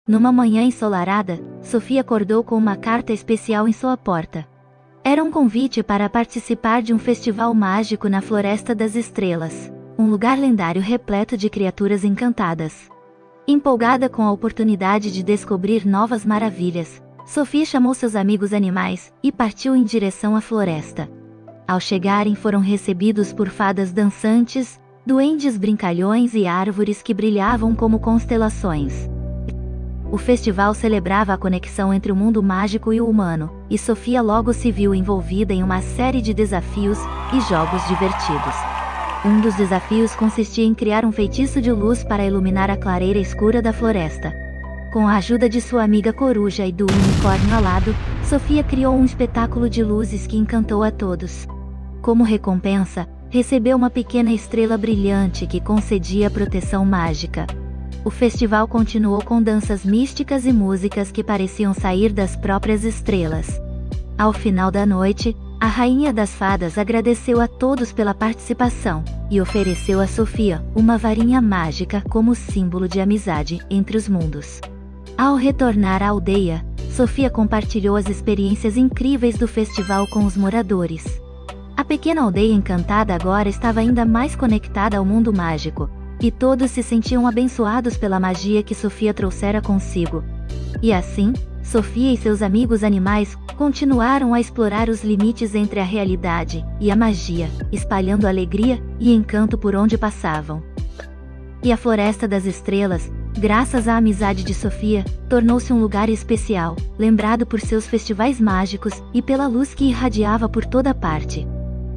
Numa manhã ensolarada, Sofia acordou com uma carta especial em sua porta. Era um convite para participar de um festival mágico na Floresta das Estrelas, um lugar lendário repleto de criaturas encantadas. Empolgada com a oportunidade de descobrir novas maravilhas, Sofia chamou seus amigos animais e partiu em direção à floresta. Ao chegarem, foram recebidos por fadas dançantes, duendes brincalhões e árvores que brilhavam como constelações. O festival celebrava a conexão entre o mundo mágico e o humano, e Sofia logo se viu envolvida em uma série de desafios e jogos divertidos. Um dos desafios consistia em criar um feitiço de luz para iluminar a clareira escura da floresta. Com a ajuda de sua amiga coruja e do unicórnio alado, Sofia criou um espetáculo de luzes que encantou a todos. Como recompensa, recebeu uma pequena estrela brilhante que concedia proteção mágica. O festival continuou com danças místicas e músicas que pareciam sair das próprias estrelas. Ao final da noite, a Rainha das Fadas agradeceu a todos pela participação, e ofereceu a Sofia uma varinha mágica como símbolo de amizade entre os mundos. Ao retornar à aldeia, Sofia compartilhou as experiências incríveis do festival com os moradores. A pequena aldeia encantada agora estava ainda mais conectada ao mundo mágico, e todos se sentiam abençoados pela magia que Sofia trouxera consigo. E assim, Sofia e seus amigos animais continuaram a explorar os limites entre a realidade e a magia, espalhando alegria e encanto por onde passavam. E a Floresta das Estrelas, graças à amizade de Sofia, tornou-se um lugar especial, lembrado por seus festivais mágicos e pela luz que irradiava por toda parte.